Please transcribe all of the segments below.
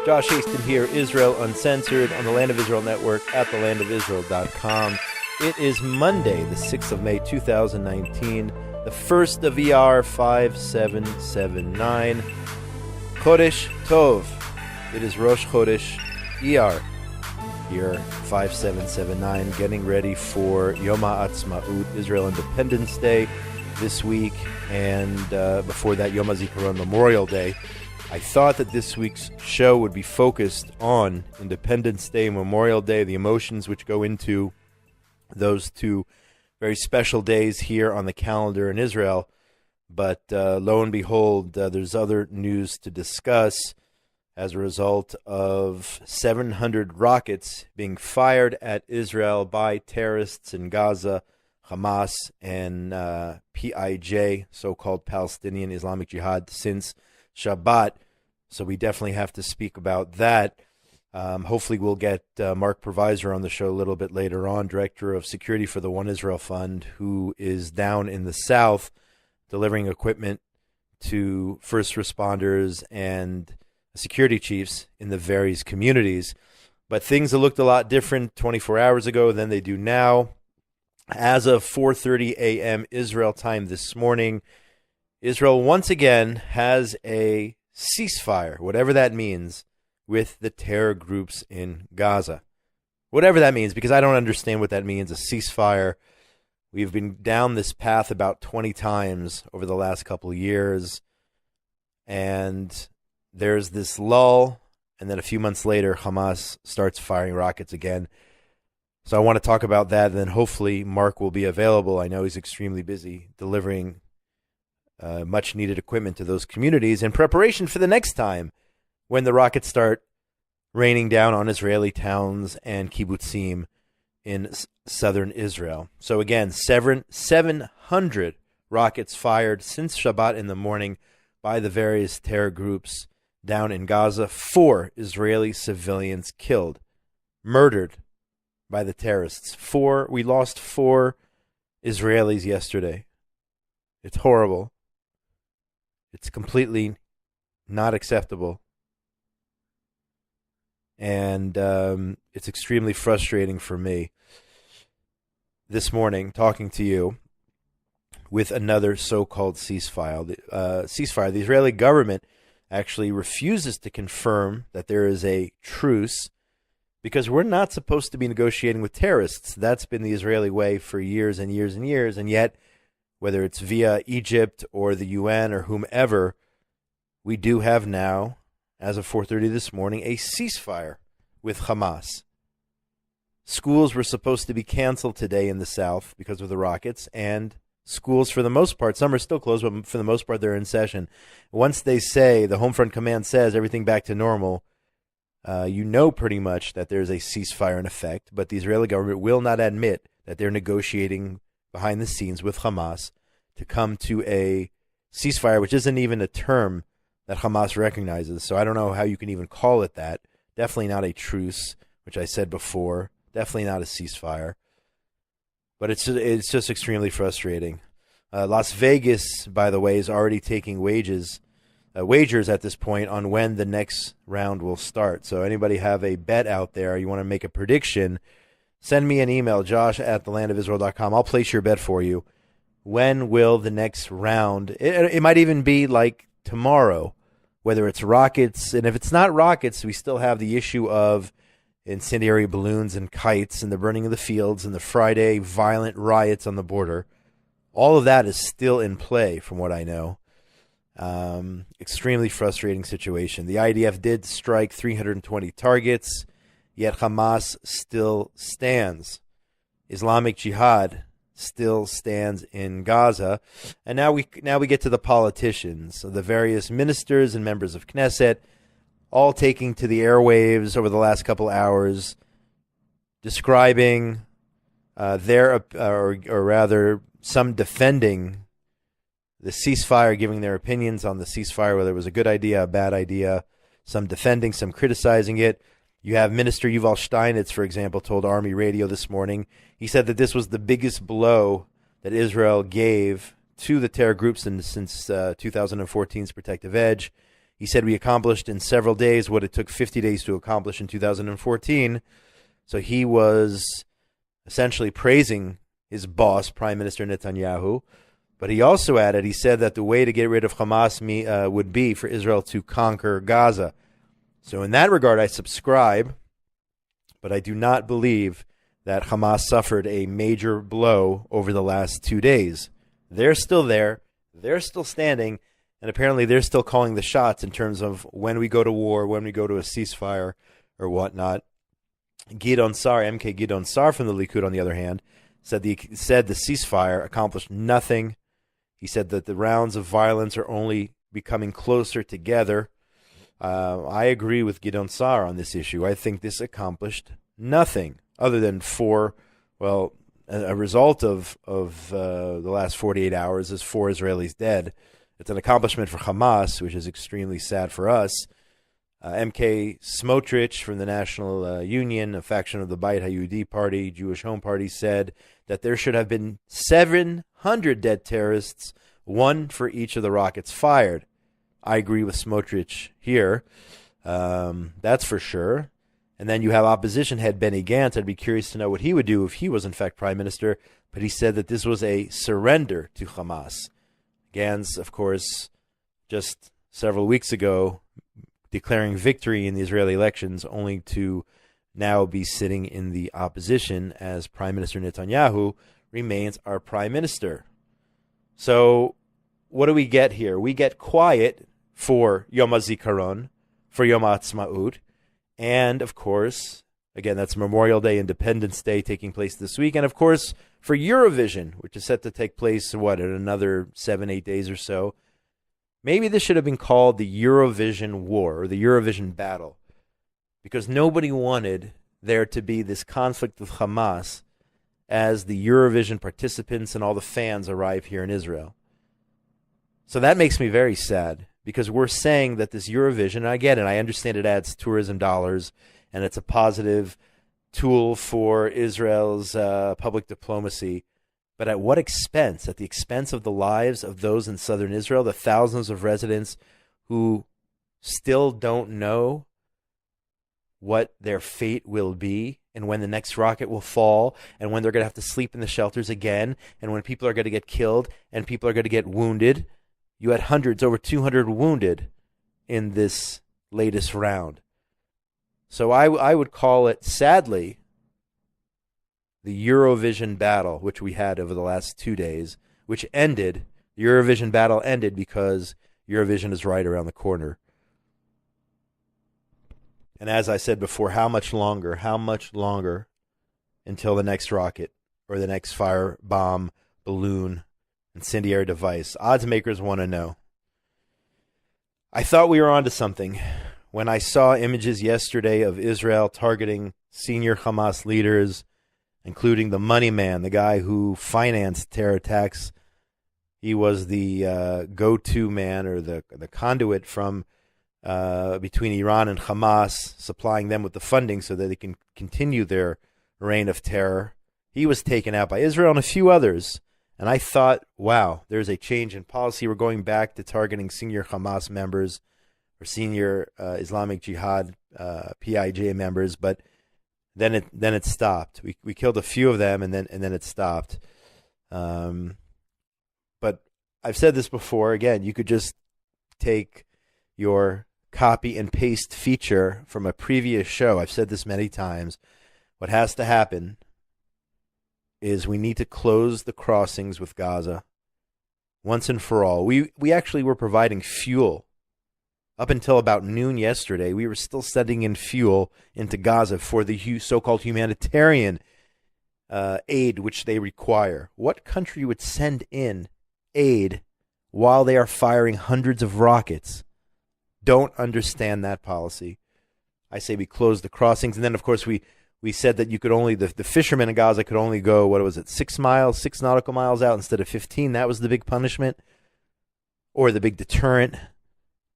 Josh Hasten here, Israel Uncensored, on the Land of Israel Network at thelandofisrael.com. It is Monday, the 6th of May, 2019, the first of ER 5779. Chodesh Tov. It is Rosh Chodesh ER, year 5779, getting ready for Yom HaAtzmaut, Israel Independence Day this week, and before that, Yom HaZikaron, Memorial Day. I thought that this week's show would be focused on Independence Day, Memorial Day, the emotions which go into those two very special days here on the calendar in Israel. But lo and behold, there's other news to discuss as a result of 700 rockets being fired at Israel by terrorists in Gaza, Hamas, and PIJ, so-called Palestinian Islamic Jihad, since Shabbat. So we definitely have to speak about that. Hopefully we'll get Mark Provisor on the show a little bit later on, Director of Security for the One Israel Fund, who is down in the south delivering equipment to first responders and security chiefs in the various communities. But things have looked a lot different 24 hours ago than they do now. As of 4:30 a.m. Israel time this morning, Israel once again has a ceasefire, whatever that means, with the terror groups in Gaza. Whatever that means, because I don't understand what that means, a ceasefire. We've been down this path about 20 times over the last couple of years, and there's this lull, and then a few months later, Hamas starts firing rockets again. So I want to talk about that, and then hopefully Mark will be available. I know he's extremely busy delivering much-needed equipment to those communities in preparation for the next time when the rockets start raining down on Israeli towns and kibbutzim in southern Israel. So again, 700 rockets fired since Shabbat in the morning by the various terror groups down in Gaza. 4 Israeli civilians killed, murdered by the terrorists. We lost 4 Israelis yesterday. It's horrible. It's completely not acceptable. And it's extremely frustrating for me this morning talking to you with another so-called ceasefire. The Israeli government actually refuses to confirm that there is a truce because we're not supposed to be negotiating with terrorists. That's been the Israeli way for years and years and years, and yet whether it's via Egypt or the UN or whomever, we do have now, as of 4:30 this morning, a ceasefire with Hamas. Schools were supposed to be canceled today in the south because of the rockets, and schools, for the most part, some are still closed, but for the most part, they're in session. Once they say, the Home Front Command says, everything back to normal, you know pretty much that there's a ceasefire in effect, but the Israeli government will not admit that they're negotiating behind the scenes with Hamas to come to a ceasefire, which isn't even a term that Hamas recognizes. So I don't know how you can even call it that. Definitely not a truce, which I said before. Definitely not a ceasefire. But it's just extremely frustrating. Las Vegas, by the way, is already taking wagers at this point on when the next round will start. So anybody have a bet out there, you want to make a prediction, send me an email, josh@thelandofisrael.com. I'll place your bet for you. When will the next round, it might even be like tomorrow, whether it's rockets, and if it's not rockets, we still have the issue of incendiary balloons and kites and the burning of the fields and the Friday violent riots on the border. All of that is still in play, from what I know. Extremely frustrating situation. The IDF did strike 320 targets, yet Hamas still stands. Islamic Jihad still stands in Gaza. And now we get to the politicians, the various ministers and members of Knesset, all taking to the airwaves over the last couple hours, describing or rather, some defending the ceasefire, giving their opinions on the ceasefire, whether it was a good idea, a bad idea, some defending, some criticizing it. You have Minister Yuval Steinitz, for example, told Army Radio this morning. He said that this was the biggest blow that Israel gave to the terror groups since 2014's Protective Edge. He said we accomplished in several days what it took 50 days to accomplish in 2014. So he was essentially praising his boss, Prime Minister Netanyahu. But he also added, he said that the way to get rid of Hamas would be for Israel to conquer Gaza. So in that regard, I subscribe, but I do not believe that Hamas suffered a major blow over the last 2 days. They're still there. They're still standing. And apparently they're still calling the shots in terms of when we go to war, when we go to a ceasefire or whatnot. Gideon Sar, MK Gideon Sar from the Likud, on the other hand, said the ceasefire accomplished nothing. He said that the rounds of violence are only becoming closer together. I agree with Gideon Sar on this issue. I think this accomplished nothing other than a result of the last 48 hours is 4 Israelis dead. It's an accomplishment for Hamas, which is extremely sad for us. MK Smotrich from the National Union, a faction of the Beit HaYehudi Party, Jewish Home Party, said that there should have been 700 dead terrorists, 1 for each of the rockets fired. I agree with Smotrich here. That's for sure. And then you have opposition head Benny Gantz. I'd be curious to know what he would do if he was in fact prime minister. But he said that this was a surrender to Hamas. Gantz, of course, just several weeks ago, declaring victory in the Israeli elections, only to now be sitting in the opposition as Prime Minister Netanyahu remains our prime minister. So what do we get here? We get quiet for Yom HaZikaron, for Yom HaAtzmaut, and, of course, again, that's Memorial Day, Independence Day taking place this week, and, of course, for Eurovision, which is set to take place, in another 7-8 days or so. Maybe this should have been called the Eurovision War or the Eurovision Battle, because nobody wanted there to be this conflict with Hamas as the Eurovision participants and all the fans arrive here in Israel. So that makes me very sad, because we're saying that this Eurovision, and I get it, I understand it adds tourism dollars, and it's a positive tool for Israel's public diplomacy. But at what expense? At the expense of the lives of those in southern Israel, the thousands of residents who still don't know what their fate will be, and when the next rocket will fall, and when they're going to have to sleep in the shelters again, and when people are going to get killed, and people are going to get wounded. You had hundreds, over 200 wounded in this latest round. So I would call it, sadly, the Eurovision battle, which we had over the last 2 days, which ended, the Eurovision battle ended because Eurovision is right around the corner. And as I said before, how much longer until the next rocket or the next fire, bomb, balloon, incendiary device? Odds makers want to know. I thought we were onto something when I saw images yesterday of Israel targeting senior Hamas leaders, including the money man, the guy who financed terror attacks. He was the go-to man, or the conduit from between Iran and Hamas, supplying them with the funding so that they can continue their reign of terror. He was taken out by Israel and a few others. And I thought, wow, there's a change in policy. We're going back to targeting senior Hamas members or senior Islamic Jihad PIJ members. But then it stopped. We killed a few of them, and then it stopped. But I've said this before. Again, you could just take your copy and paste feature from a previous show. I've said this many times. What has to happen is we need to close the crossings with Gaza once and for all. We actually were providing fuel. Up until about noon yesterday, we were still sending in fuel into Gaza for the so-called humanitarian aid which they require. What country would send in aid while they are firing hundreds of rockets? Don't understand that policy. I say we close the crossings, and then, of course, we said that you could only, the fishermen in Gaza could only go, 6 nautical miles out instead of 15. That was the big punishment, or the big deterrent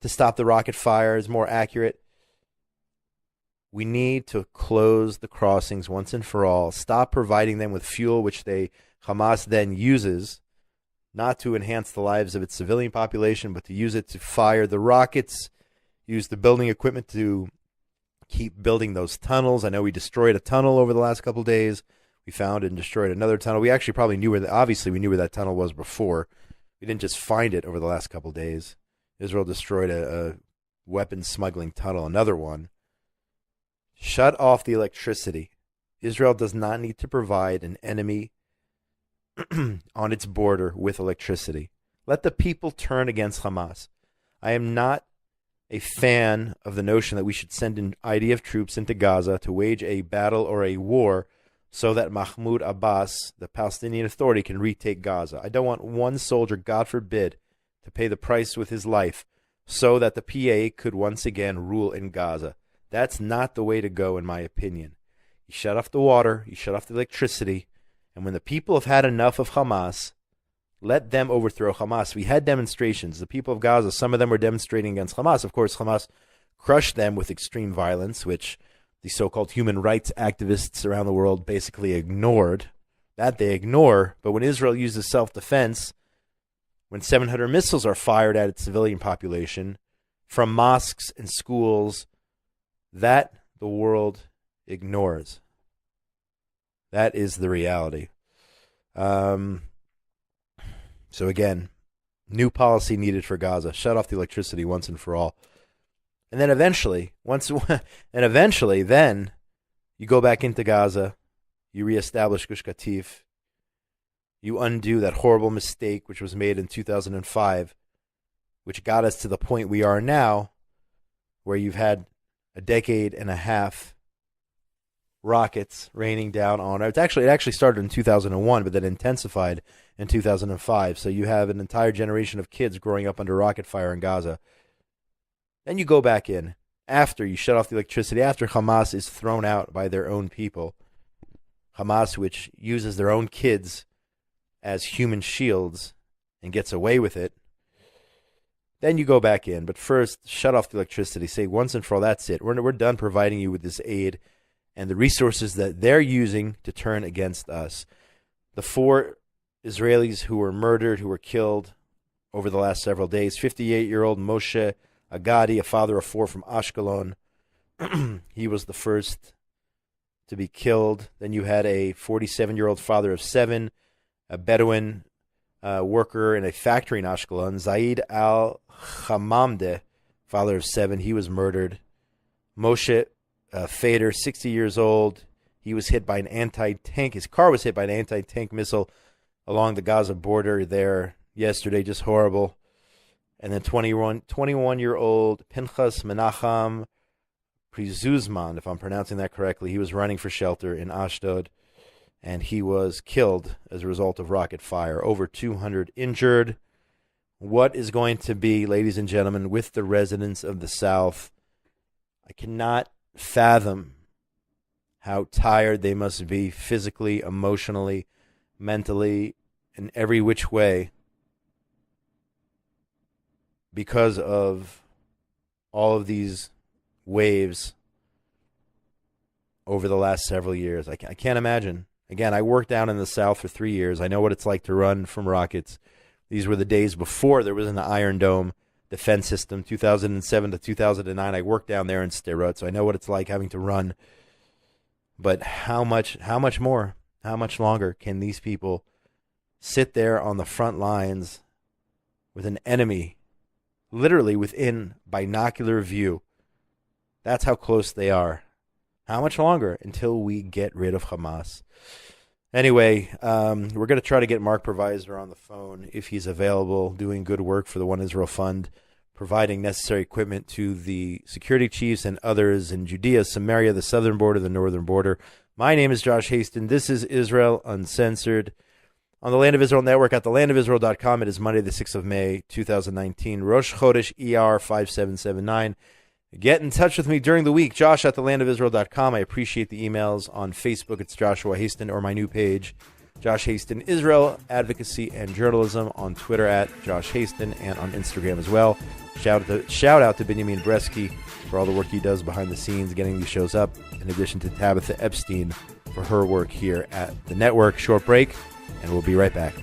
to stop the rocket fire, is more accurate. We need to close the crossings once and for all. Stop providing them with fuel, which Hamas then uses, not to enhance the lives of its civilian population, but to use it to fire the rockets used the building equipment to keep building those tunnels. I know we destroyed a tunnel over the last couple of days. We found and destroyed another tunnel. We actually probably knew obviously we knew where that tunnel was before. We didn't just find it over the last couple of days. Israel destroyed a weapons smuggling tunnel, another one. Shut off the electricity. Israel does not need to provide an enemy on its border with electricity. Let the people turn against Hamas. I am not a fan of the notion that we should send in IDF troops into Gaza to wage a battle or a war so that Mahmoud Abbas, the Palestinian Authority, can retake Gaza. I don't want one soldier, God forbid, to pay the price with his life so that the PA could once again rule in Gaza. That's not the way to go, in my opinion. You shut off the water, you shut off the electricity, and when the people have had enough of Hamas, let them overthrow Hamas. We had demonstrations. The people of Gaza, some of them were demonstrating against Hamas. Of course, Hamas crushed them with extreme violence, which the so-called human rights activists around the world basically ignored. That they ignore. But when Israel uses self-defense, when 700 missiles are fired at its civilian population from mosques and schools, that the world ignores. That is the reality. So again, new policy needed for Gaza. Shut off the electricity once and for all. And then eventually, then you go back into Gaza, you reestablish Gush Katif, you undo that horrible mistake which was made in 2005, which got us to the point we are now, where you've had a decade and a half rockets raining down on it. It actually started in 2001, but then intensified in 2005. So you have an entire generation of kids growing up under rocket fire in Gaza. Then you go back in after you shut off the electricity, after Hamas is thrown out by their own people. Hamas, which uses their own kids as human shields and gets away with it. Then you go back in. But first, shut off the electricity. Say once and for all, that's it. We're done providing you with this aid and the resources that they're using to turn against us. The 4 Israelis who were murdered, who were killed over the last several days, 58-year-old Moshe Agadi, a father of 4 from Ashkelon. He was the first to be killed. Then you had a 47-year-old father of 7, a Bedouin worker in a factory in Ashkelon, Zaid al-Hamamdeh, father of 7. He was murdered. Moshe Fader, 60 years old. He was hit by an anti-tank. His car was hit by an anti-tank missile along the Gaza border there yesterday. Just horrible. And then 21-year-old Pinchas Menachem Prizuzman, if I'm pronouncing that correctly. He was running for shelter in Ashdod, and he was killed as a result of rocket fire. Over 200 injured. What is going to be, ladies and gentlemen, with the residents of the South? I cannot fathom how tired they must be physically, emotionally, mentally, in every which way because of all of these waves over the last several years. I can't imagine. Again, I worked down in the South for 3 years. I know what it's like to run from rockets. These were the days before there was an Iron Dome defense system, 2007 to 2009. I worked down there in Sderot, so I know what it's like having to run. But how much more, how much longer can these people sit there on the front lines with an enemy literally within binocular view? That's how close they are. How much longer until we get rid of Hamas? Anyway, we're going to try to get Mark Provisor on the phone if he's available, doing good work for the One Israel Fund, providing necessary equipment to the security chiefs and others in Judea, Samaria, the southern border, the northern border. My name is Josh Hasten. This is Israel Uncensored. On the Land of Israel Network at thelandofisrael.com. It is Monday, the 6th of May, 2019. Rosh Chodesh ER 5779. Get in touch with me during the week. Josh at thelandofisrael.com. I appreciate the emails. On Facebook, it's Joshua Hasten, or my new page, Josh Hasten Israel Advocacy and Journalism. On Twitter at Josh Hasten, and on Instagram as well. Shout out to Benjamin Bresky for all the work he does behind the scenes, getting these shows up, in addition to Tabitha Epstein for her work here at the network. Short break, and we'll be right back.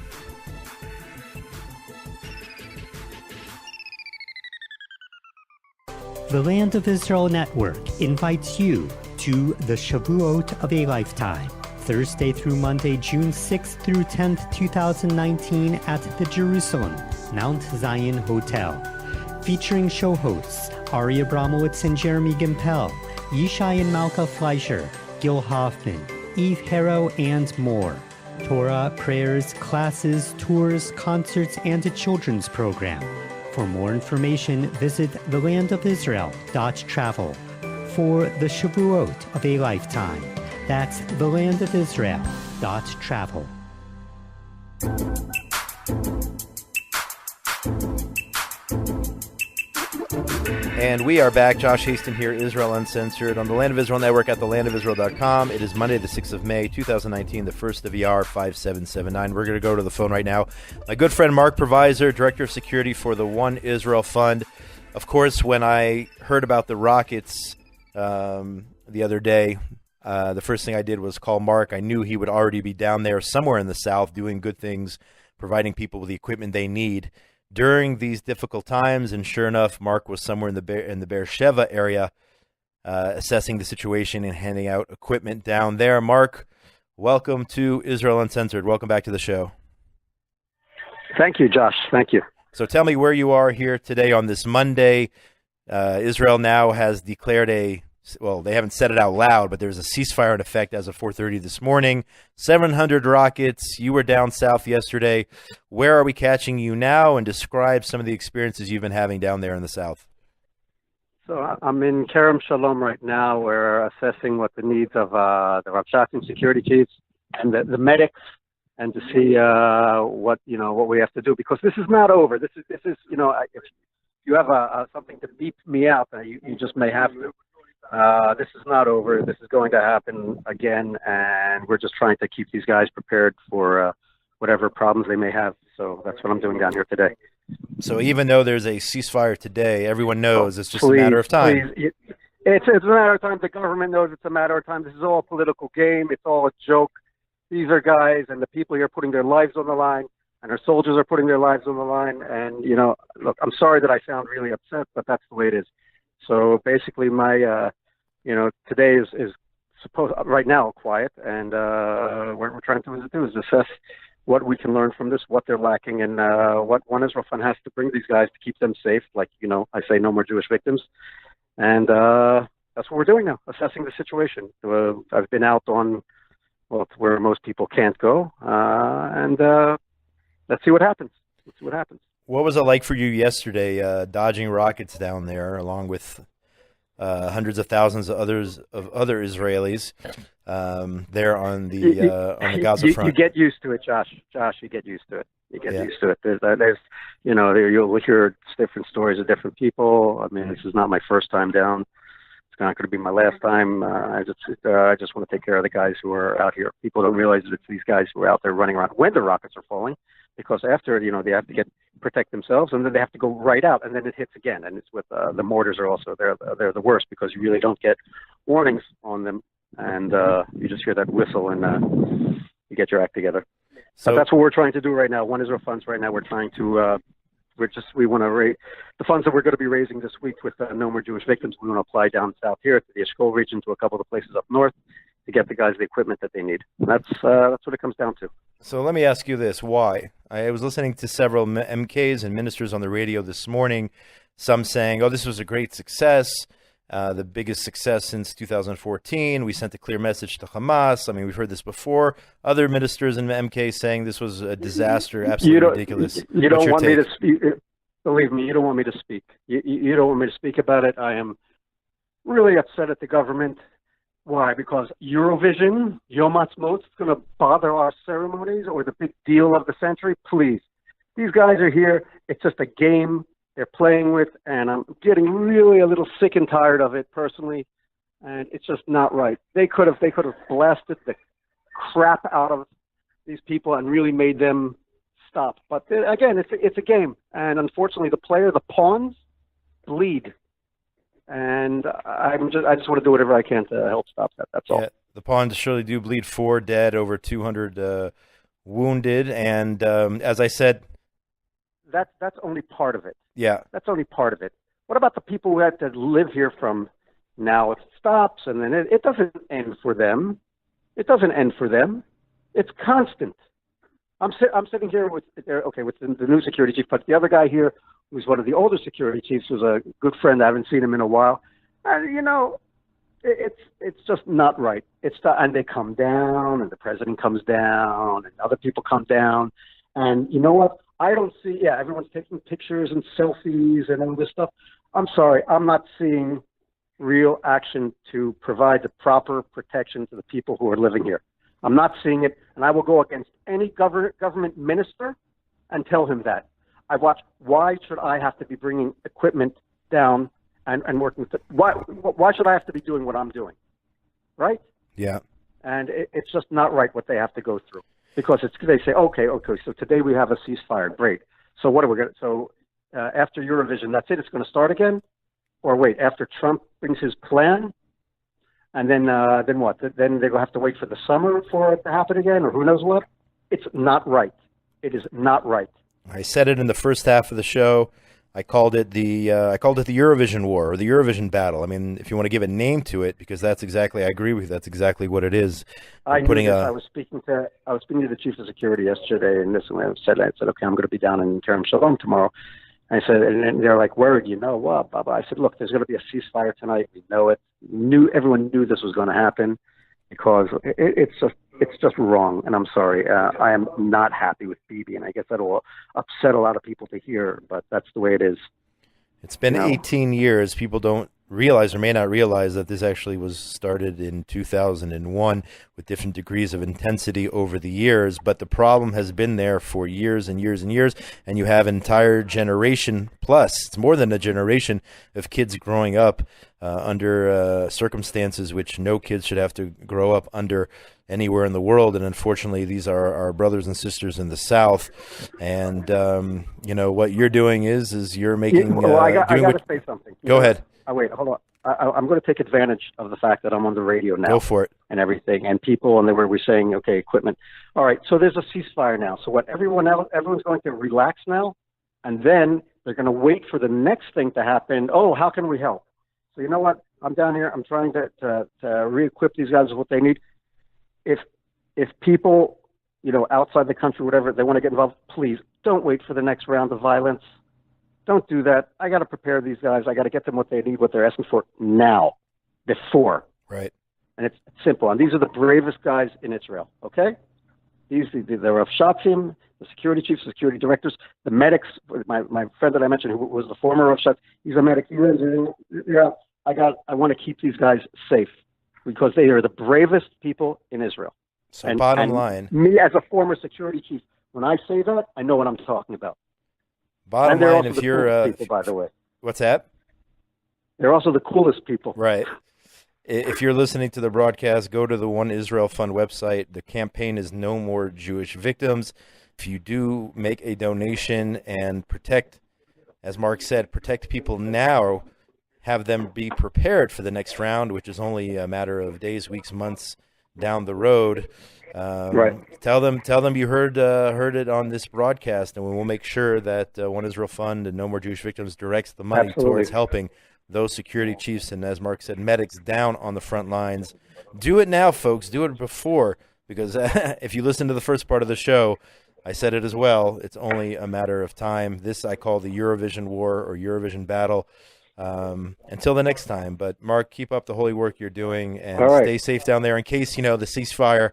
The Land of Israel Network invites you to the Shavuot of a Lifetime, Thursday through Monday, June 6th through 10th, 2019 at the Jerusalem Mount Zion Hotel. Featuring show hosts Ari Abramowitz and Jeremy Gimpel, Yishai and Malka Fleischer, Gil Hoffman, Eve Harrow, and more. Torah, prayers, classes, tours, concerts, and a children's program. For more information, visit thelandofisrael.travel. For the Shavuot of a Lifetime, that's thelandofisrael.travel. And we are back. Josh Hasten here, Israel Uncensored, on the Land of Israel Network at thelandofisrael.com. It is Monday, the 6th of May, 2019, the 1st of ER 5779. We're going to go to the phone right now. My good friend Mark Provisor, Director of Security for the One Israel Fund. Of course, when I heard about the rockets the other day, the first thing I did was call Mark. I knew he would already be down there somewhere in the South doing good things, providing people with the equipment they need during these difficult times. And sure enough, Mark was somewhere in the Beersheba area assessing the situation and handing out equipment down there. Mark, welcome to Israel Uncensored. Welcome back to the show. Thank you, Josh. Thank you. So tell me where you are here today on this Monday. Israel now has declared they haven't said it out loud, but there's a ceasefire in effect as of 4:30 this morning. 700 rockets. You were down south yesterday. Where are we catching you now? And describe some of the experiences you've been having down there in the south. So I'm in Kerem Shalom right now. We're assessing what the needs of the Ramshakin security chiefs and the medics, and to see what we have to do, because this is not over. This is if you have something to beep me out, you just may have to. This is not over. This is going to happen again, and we're just trying to keep these guys prepared for whatever problems they may have. So that's what I'm doing down here today. So even though there's a ceasefire today, everyone knows it's just a matter of time. It's a matter of time. The government knows it's a matter of time. This is all a political game. It's all a joke. These are guys, and the people here are putting their lives on the line, and our soldiers are putting their lives on the line. And, look, I'm sorry that I sound really upset, but that's the way it is. So basically my, today is supposed right now quiet, and what we're trying to do is assess what we can learn from this, what they're lacking, and what One Israel Fund has to bring these guys to keep them safe. Like, I say no more Jewish victims. And that's what we're doing now, assessing the situation. I've been out on, where most people can't go, and let's see what happens. What was it like for you yesterday, dodging rockets down there, along with hundreds of thousands of other Israelis there on the Gaza front? You get used to it, Josh. You get used to it. Used to it. You'll hear different stories of different people. I mean, this is not my first time down. It's not going to be my last time. I just want to take care of the guys who are out here. People don't realize that it's these guys who are out there running around when the rockets are falling, because after, they have to protect themselves, and then they have to go right out, and then it hits again. And it's with the mortars are also they're the worst, because you really don't get warnings on them, and you just hear that whistle, and you get your act together. So that's what we're trying to do right now. One Israel Funds right now. We're trying to we want to raise the funds that we're going to be raising this week with No More Jewish Victims. We want to apply down south here to the Eshkol region, to a couple of the places up north, to get the guys the equipment that they need. That's what it comes down to. So let me ask you this: why? I was listening to several MKs and ministers on the radio this morning. Some saying, "Oh, this was a great success, the biggest success since 2014. We sent a clear message to Hamas." I mean, we've heard this before. Other ministers and MKs saying this was a disaster, absolutely ridiculous. You don't want me to speak. Believe me, you don't want me to speak. You don't want me to speak about it. I am really upset at the government. Why? Because Eurovision, Yom Ha'atzmaut, is going to bother our ceremonies or the big deal of the century? Please. These guys are here. It's just a game they're playing with, and I'm getting really a little sick and tired of it personally, and it's just not right. They could have blasted the crap out of these people and really made them stop. But again, it's a game, and unfortunately the pawns bleed. And I just want to do whatever I can to help stop that. That's all. The pawns surely do bleed. 4 dead, over 200 wounded, and as I said, that's only part of it. Yeah, that's only part of it. What about the people who had to live here from now? It stops, and then it doesn't end for them. It doesn't end for them. It's constant. I'm sitting here with the new security chief, but the other guy here, who's one of the older security chiefs, was a good friend. I haven't seen him in a while. And, it's just not right. And they come down, and the president comes down, and other people come down. And you know what? I don't see, everyone's taking pictures and selfies and all this stuff. I'm sorry, I'm not seeing real action to provide the proper protection to the people who are living here. I'm not seeing it, and I will go against any government minister and tell him that. I've watched, why should I have to be bringing equipment down and working with it? Why should I have to be doing what I'm doing? Right? Yeah. And it's just not right what they have to go through. Because they say, okay, so today we have a ceasefire. Great. So what are we going to, after Eurovision, that's it? It's going to start again? Or wait, after Trump brings his plan? And then what? Then they're going to have to wait for the summer for it to happen again, or who knows what? It's not right. It is not right. I said it in the first half of the show. I called it the Eurovision war, or the Eurovision battle. I mean, if you want to give a name to it, because I agree with you, that's exactly what it is. I was speaking to the chief of security yesterday, and I said, okay, I'm going to be down in Kerem Shalom tomorrow. I said, and they're like, word, what? Blah, blah. I said, look, there's going to be a ceasefire tonight. We know it. Everyone knew this was going to happen, because it's just wrong. And I'm sorry, I am not happy with Bibi, and I guess that'll upset a lot of people to hear, but that's the way it is. It's been 18 years. People don't realize or may not realize that this actually was started in 2001 with different degrees of intensity over the years. But the problem has been there for years and years and years. And you have an entire generation plus, it's more than a generation of kids growing up under circumstances which no kids should have to grow up under anywhere in the world. And unfortunately, these are our brothers and sisters in the South. And, what you're doing is you're making... I got to say something. Go ahead. Wait, hold on. I'm going to take advantage of the fact that I'm on the radio now. Go for it. And everything. And people, and they were saying, okay, equipment. All right, so there's a ceasefire now. So what everyone's going to relax now, and then they're going to wait for the next thing to happen. Oh, how can we help? So you know what? I'm down here. I'm trying to re-equip these guys with what they need. If people, outside the country, whatever, they want to get involved, please don't wait for the next round of violence. Don't do that. I got to prepare these guys. I got to get them what they need, what they're asking for now, before. Right. And it's simple. And these are the bravest guys in Israel, okay? The Rav Shatzim, the security chiefs, the security directors, the medics. My friend that I mentioned, who was the former Rav Shatz, he's a medic. I want to keep these guys safe because they are the bravest people in Israel. So bottom line. Me as a former security chief, when I say that, I know what I'm talking about. Bottom line, if you're people, by the way. What's that? They're also the coolest people. Right. If you're listening to the broadcast, go to the One Israel Fund website. The campaign is No More Jewish Victims. If you do make a donation and protect, as Mark said, protect people now, have them be prepared for the next round, which is only a matter of days, weeks, months down the road. Right. Tell them you heard it on this broadcast, and we will make sure that One Israel Fund and No More Jewish Victims directs the money towards helping those security chiefs and, as Mark said, medics down on the front lines. Do it now, folks. Do it before, because if you listen to the first part of the show, I said it as well. It's only a matter of time. This I call the Eurovision war or Eurovision battle. Until the next time. But Mark, keep up the holy work you're doing, and stay safe down there in case the ceasefire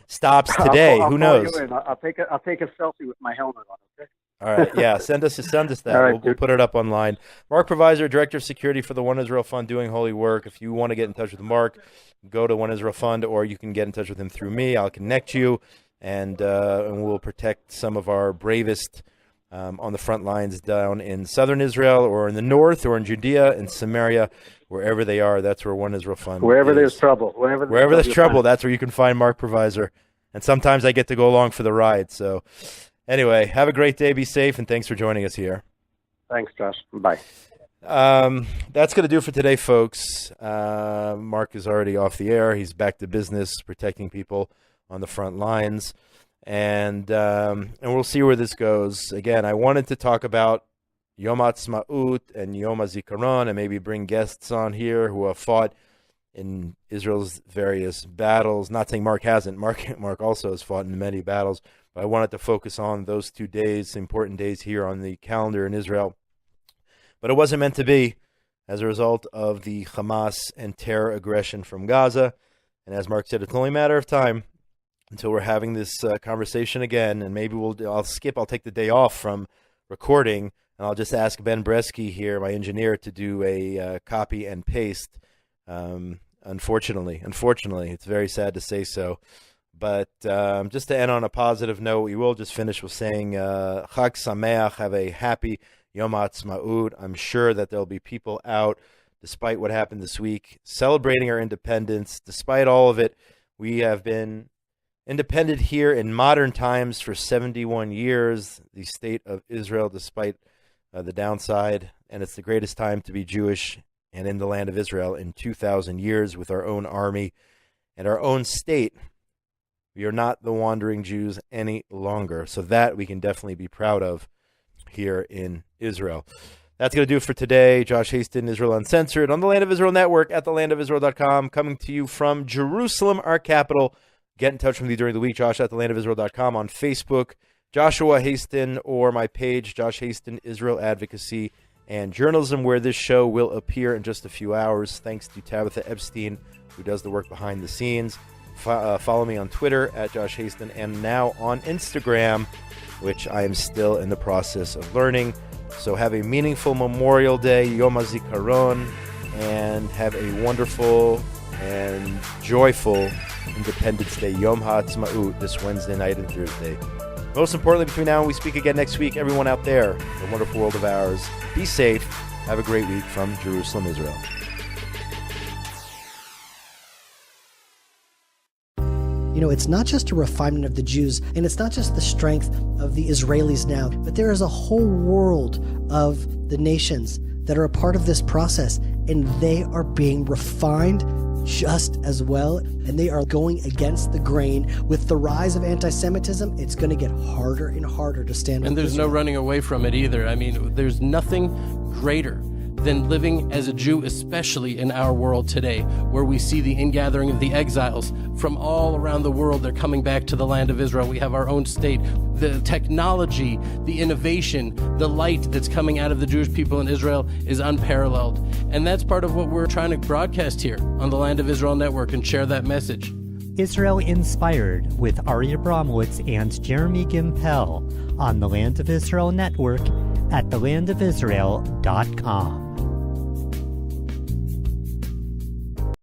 stops today. I'll Who knows? I'll take a selfie with my helmet on. Okay. All right. Yeah. Send us that. Right, we'll put it up online. Mark Provisor, Director of Security for the One Israel Fund, doing holy work. If you want to get in touch with Mark, go to One Israel Fund, or you can get in touch with him through me. I'll connect you, and we'll protect some of our bravest on the front lines down in southern Israel, or in the north, or in Judea and Samaria, wherever they are. That's where One Israel Fund Wherever is. There's trouble. Wherever there's trouble, that's where you can find Mark Provisor. And sometimes I get to go along for the ride. So anyway, have a great day. Be safe, and thanks for joining us here. Thanks, Josh. Bye. That's going to do it for today, folks. Mark is already off the air. He's back to business, protecting people on the front lines. And we'll see where this goes. Again, I wanted to talk about Yom Ha'atzmaut and Yom HaZikaron, and maybe bring guests on here who have fought in Israel's various battles. Not saying Mark hasn't. Mark also has fought in many battles, but I wanted to focus on those 2 days, important days here on the calendar in Israel. But it wasn't meant to be as a result of the Hamas and terror aggression from Gaza. And as Mark said, it's only a matter of time until we're having this conversation again. And maybe I'll take the day off from recording, and I'll just ask Ben Bresky here, my engineer, to do a copy and paste. Unfortunately, it's very sad to say so. But just to end on a positive note, we will just finish with saying Chag Sameach, have a happy Yom Ha'atzmaut. I'm sure that there'll be people out, despite what happened this week, celebrating our independence. Despite all of it, we have been independent here in modern times for 71 years, the state of Israel, despite the downside. And it's the greatest time to be Jewish and in the land of Israel in 2,000 years with our own army and our own state. We are not the wandering Jews any longer. So that we can definitely be proud of here in Israel. That's going to do it for today. Josh Hasten, Israel Uncensored, on the Land of Israel Network at thelandofisrael.com, coming to you from Jerusalem, our capital. Get in touch with me during the week, Josh at thelandofisrael.com, on Facebook, Joshua Hasten, or my page, Josh Hasten, Israel Advocacy and Journalism, where this show will appear in just a few hours, thanks to Tabitha Epstein, who does the work behind the scenes. Follow me on Twitter at Josh Hasten, and now on Instagram, which I am still in the process of learning. So have a meaningful Memorial Day, Yom HaZikaron, and have a wonderful and joyful Independence Day, Yom Ha'atzmaut, this Wednesday night and Thursday. Most importantly, between now and we speak again next week, everyone out there, the wonderful world of ours, be safe. Have a great week from Jerusalem, Israel. You know, it's not just a refinement of the Jews, and it's not just the strength of the Israelis now, but there is a whole world of the nations that are a part of this process, and they are being refined just as well, and they are going against the grain. With the rise of anti-Semitism, it's going to get harder and harder to stand up. And there's no running away from it either. I mean, there's nothing greater than living as a Jew, especially in our world today, where we see the ingathering of the exiles from all around the world. They're coming back to the land of Israel. We have our own state. The technology, the innovation, the light that's coming out of the Jewish people in Israel is unparalleled. And that's part of what we're trying to broadcast here on the Land of Israel Network and share that message. Israel Inspired with Ari Abramowitz and Jeremy Gimpel on the Land of Israel Network at thelandofisrael.com.